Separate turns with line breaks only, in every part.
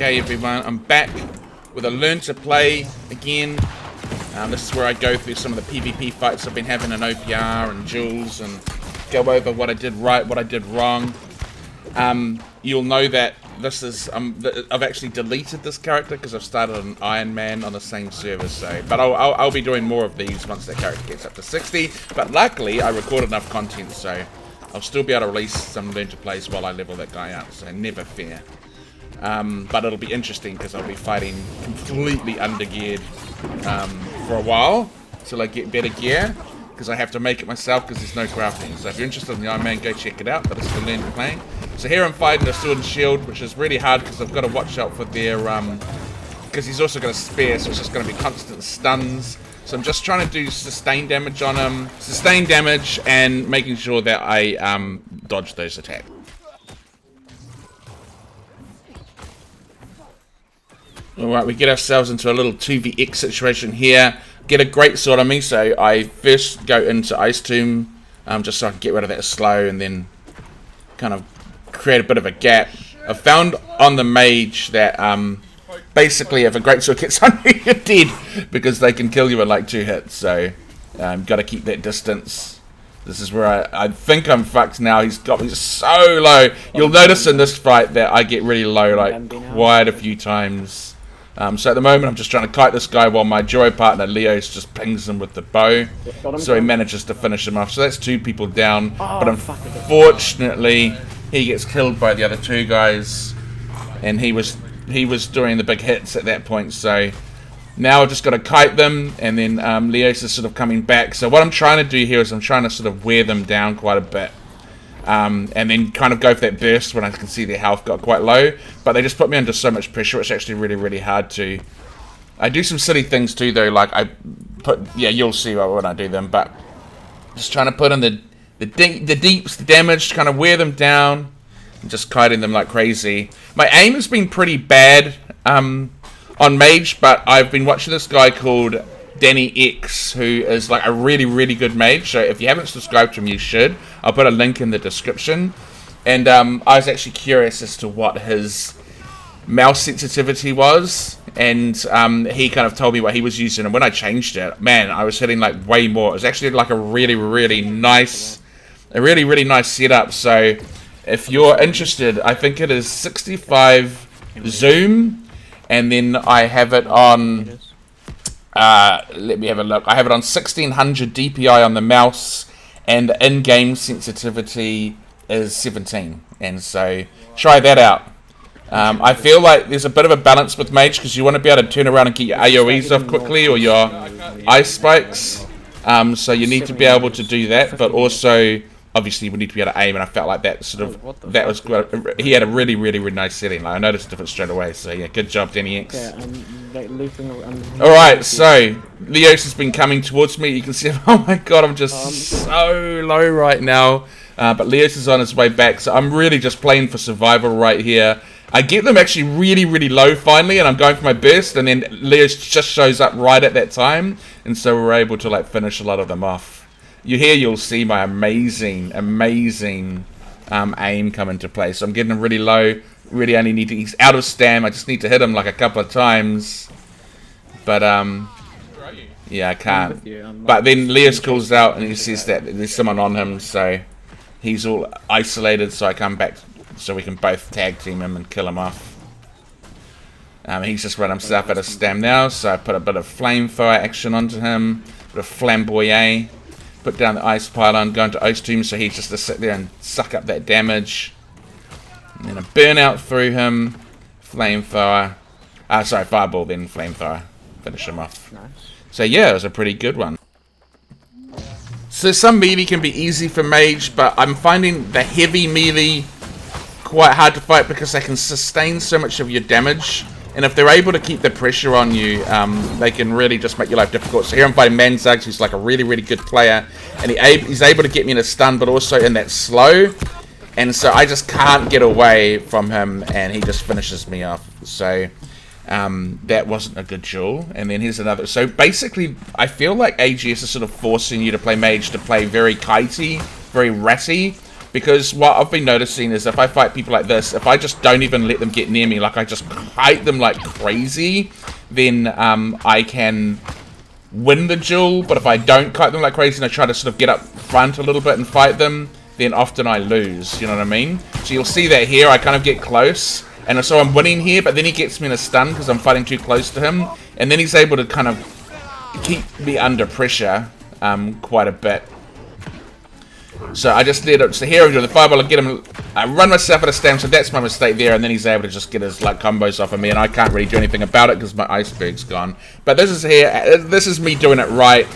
Okay, everyone, I'm back with a learn to play again. This is where I go through some of the PvP fights I've been having in OPR and duels and go over what I did right, what I did wrong. You'll know that this is I've actually deleted this character because I've started an Ironman on the same server. So, but I'll be doing more of these once that character gets up to 60. But luckily, I recorded enough content, so I'll still be able to release some learn to plays while I level that guy up. So never fear. But it'll be interesting because I'll be fighting completely undergeared for a while till I get better gear, because I have to make it myself because there's no crafting. So if you're interested in the Iron Man, go check it out. But it's the learn to play. So here I'm fighting a sword and shield, which is really hard because I've got to watch out for their because he's also got a spear, so it's just going to be constant stuns. So I'm just trying to do sustained damage on him, sustained damage, and making sure that I dodge those attacks. Alright, we get ourselves into a little 2vx situation here. Get a great sword on me, so I first go into Ice Tomb, just so I can get rid of that slow, and then kind of create a bit of a gap. I've found on the Mage that basically if a great sword gets on you, you're dead, because they can kill you in like 2 hits, so got to keep that distance. This is where I think I'm fucked now. He's got me so low. You'll notice in this fight that I get really low like quite a few times. So at the moment I'm just trying to kite this guy while my duo partner Leos just pings him with the bow. So he manages to finish him off. So that's 2 people down. But unfortunately he gets killed by the other 2 guys. And he was doing the big hits at that point. So now I've just got to kite them, and then Leos is sort of coming back. So what I'm trying to do here is I'm trying to sort of wear them down quite a bit. And then kind of go for that burst when I can see their health got quite low. But they just put me under so much pressure, it's actually really, really hard to... I do some silly things too though, like I put... Yeah, you'll see when I do them, but... Just trying to put in the deeps, the damage, kind of wear them down. And just kiting them like crazy. My aim has been pretty bad on Mage, but I've been watching this guy called Danny X, who is like a really, really good mage. So if you haven't subscribed to him, you should. I'll put a link in the description. And I was actually curious as to what his mouse sensitivity was, and he kind of told me what he was using. And when I changed it, man, I was hitting like way more. It was actually like a really, really nice setup. So if you're interested, I think it is 65 zoom, and then I have it on. Let me have a look. I have it on 1600 DPI on the mouse, and the in-game sensitivity is 17. And so try that out. I feel like there's a bit of a balance with Mage because you want to be able to turn around and get your AoEs off quickly or your ice spikes. So you need to be able to do that, but also obviously we need to be able to aim. And I felt like that he had a really, really, really nice setting. Like I noticed the difference straight away. So yeah, good job, Danny X. Alright, so Leos has been coming towards me. You can see, oh my god, I'm just so low right now. But Leos is on his way back, so I'm really just playing for survival right here. I get them actually really, really low finally, and I'm going for my burst, and then Leos just shows up right at that time, and so we're able to like finish a lot of them off. You'll see my amazing aim come into play. So I'm getting him really low. Really only need to... He's out of stam. I just need to hit him like a couple of times. But, yeah, I can't. But then Leos calls out and he says that there's someone on him. So he's all isolated. So I come back so we can both tag team him and kill him off. He's just run himself out of stam now. So I put a bit of flamethrower action onto him. A bit of flamboyant. Put down the ice pylon, go into Ice Tomb, so he's just to sit there and suck up that damage. And then a burnout through him, flamethrower, fireball, then flamethrower, finish him off. Nice. So yeah, it was a pretty good one. So some melee can be easy for Mage, but I'm finding the heavy melee quite hard to fight because they can sustain so much of your damage. And if they're able to keep the pressure on you, they can really just make your life difficult. So here I'm fighting Manzags, who's like a really, really good player. And he's able to get me in a stun, but also in that slow. And so I just can't get away from him, and he just finishes me off. So that wasn't a good duel. And then here's another. So basically, I feel like AGS is sort of forcing you to play Mage to play very kitey, very ratty. because what I've been noticing is if I fight people like this, if I just don't even let them get near me, like I just kite them like crazy, then I can win the duel. But if I don't kite them like crazy and I try to sort of get up front a little bit and fight them, then often I lose, you know what I mean? So you'll see that here, I kind of get close, and so I'm winning here, but then he gets me in a stun because I'm fighting too close to him, and then he's able to kind of keep me under pressure quite a bit. So I just let it, so here I'm doing the fireball, I get him, I run myself out of stam, so that's my mistake there, and then he's able to just get his like combos off of me, and I can't really do anything about it because my iceberg's gone. But this is here, this is me doing it right.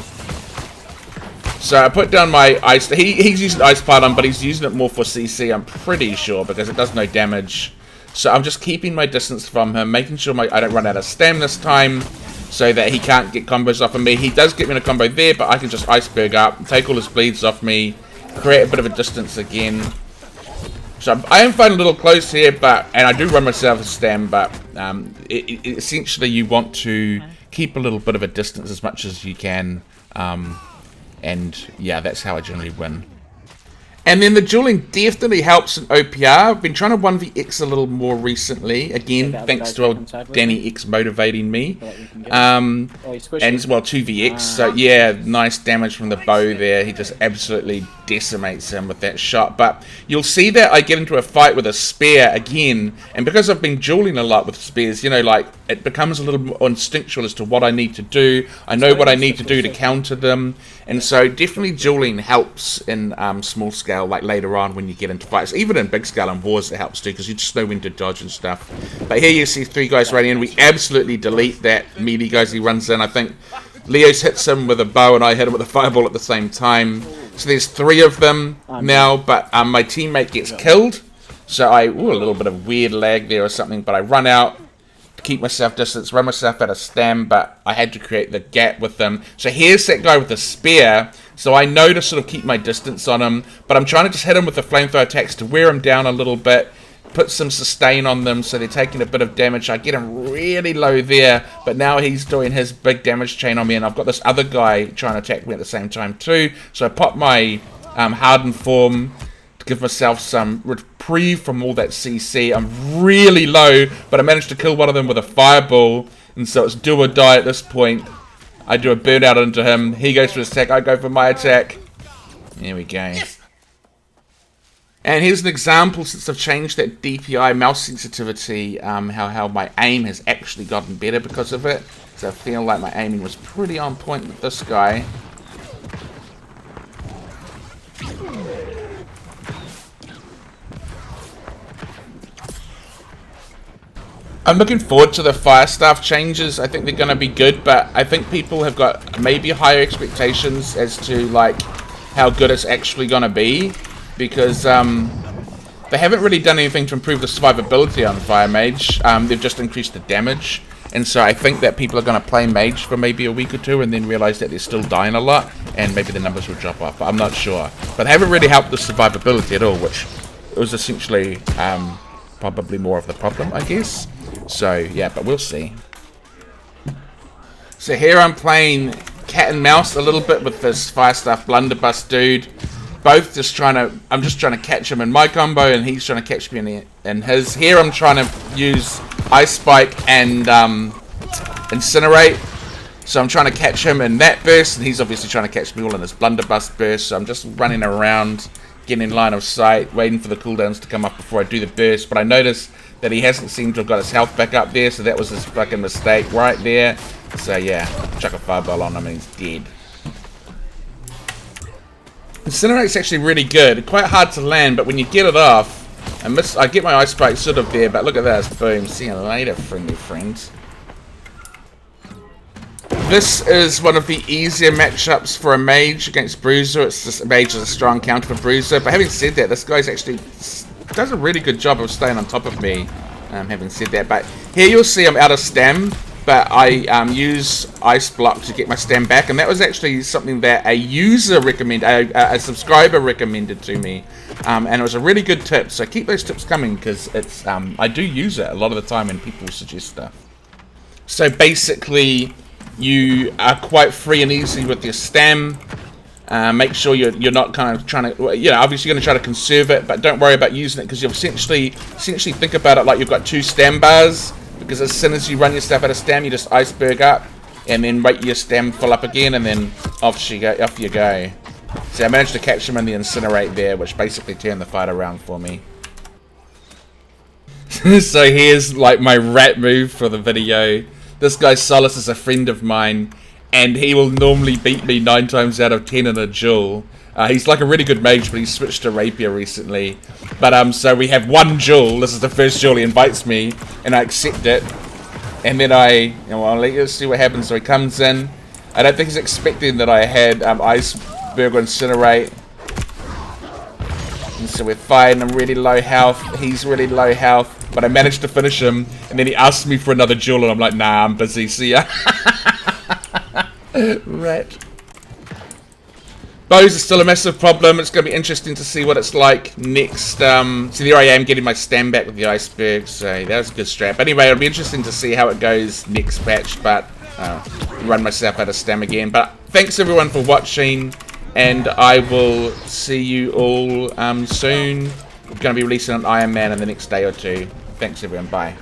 So I put down my ice, he's using ice pylon, but he's using it more for CC, I'm pretty sure, because it does no damage. So I'm just keeping my distance from him, making sure I don't run out of stam this time, so that he can't get combos off of me. He does get me in a combo there, but I can just iceberg up, take all his bleeds off me, create a bit of a distance again. So I am fighting a little close here, and I do run myself a stam, but essentially you want to keep a little bit of a distance as much as you can. And yeah, that's how I generally win. And then the dueling definitely helps in OPR. I've been trying to 1vx a little more recently. Again, thanks to old Danny X motivating me. And as well 2vx. So yeah, nice damage from the bow there. He just absolutely decimates him with that shot. But you'll see that I get into a fight with a spear again. And because I've been dueling a lot with spears, you know, like, it becomes a little more instinctual as to what I need to do. I know what I need to do to counter them. And so definitely dueling helps in small scale, like later on when you get into fights. Even in big scale and wars it helps too, because you just know when to dodge and stuff. But here you see 3 guys running in. We absolutely delete that melee guys he runs in. I think Leo's hits him with a bow and I hit him with a fireball at the same time. So there's 3 of them now, but my teammate gets killed. So a little bit of weird lag there or something, but I run out, keep myself distance, run myself out of stam, but I had to create the gap with them. So here's that guy with the spear, so I know to sort of keep my distance on him, but I'm trying to just hit him with the flamethrower attacks to wear him down a little bit, put some sustain on them so they're taking a bit of damage. I get him really low there, but now he's doing his big damage chain on me, and I've got this other guy trying to attack me at the same time too. So I pop my hardened form to give myself some reprieve from all that CC. I'm really low, but I managed to kill one of them with a fireball, and so it's do or die at this point. I do a burnout into him, he goes for his attack, I go for my attack. There we go. And here's an example, since I've changed that DPI mouse sensitivity, how my aim has actually gotten better because of it. So I feel like my aiming was pretty on point with this guy. I'm looking forward to the fire staff changes. I think they're going to be good, but I think people have got maybe higher expectations as to like how good it's actually going to be, because they haven't really done anything to improve the survivability on Fire Mage. They've just increased the damage, and so I think that people are going to play Mage for maybe a week or two and then realize that they're still dying a lot, and maybe the numbers will drop off, but I'm not sure. But they haven't really helped the survivability at all, which was essentially probably more of the problem, I guess. So yeah, but we'll see. So here I'm playing cat and mouse a little bit with this fire staff blunderbuss dude. Both just trying to, I'm just trying to catch him in my combo, and he's trying to catch me in his. Here I'm trying to use Ice Spike and Incinerate. So I'm trying to catch him in that burst, and he's obviously trying to catch me all in his blunderbuss burst. So I'm just running around, getting in line of sight, waiting for the cooldowns to come up before I do the burst. But I notice that he hasn't seemed to have got his health back up there, so that was his fucking mistake right there. So yeah, chuck a fireball on him and he's dead. Incinerate's actually really good. Quite hard to land, but when you get it off, I get my Ice Spike sort of there, but look at this. Boom. See you later, friendly friends. This is one of the easier matchups for a Mage against Bruiser. It's just, Mage is a strong counter for Bruiser. But having said that, this guy's actually does a really good job of staying on top of me. Having said that, but here you'll see I'm out of stam, but I use Ice Block to get my stam back, and that was actually something that a user recommended, a subscriber recommended to me, and it was a really good tip. So keep those tips coming, because it's I do use it a lot of the time when people suggest stuff. So basically, you are quite free and easy with your stam. Make sure you're not kind of trying to, you know, obviously you're going to try to conserve it, but don't worry about using it, because you'll essentially think about it like you've got 2 stam bars, because as soon as you run your stuff out of stam, you just iceberg up, and then wait your stam fill up again, and then off you go. So I managed to catch him in the incinerate there, which basically turned the fight around for me. So here's like my rat move for the video. This guy Solus is a friend of mine, and he will normally beat me 9 times out of 10 in a duel. He's like a really good mage, but he switched to rapier recently. But so we have 1 duel. This is the first duel he invites me, and I accept it. And then well, let's see what happens. So he comes in. I don't think he's expecting that I had iceberg or incinerate. And so we're fine. I'm really low health. He's really low health. But I managed to finish him. And then he asked me for another duel, and I'm like, nah, I'm busy. See ya. Rat. Bows is still a massive problem. It's going to be interesting to see what it's like next. So there I am getting my stam back with the iceberg. So that was a good strat. Anyway, it'll be interesting to see how it goes next patch. But run myself out of stam again. But thanks everyone for watching. And I will see you all soon. We're going to be releasing an Iron Man in the next day or 2. Thanks everyone. Bye.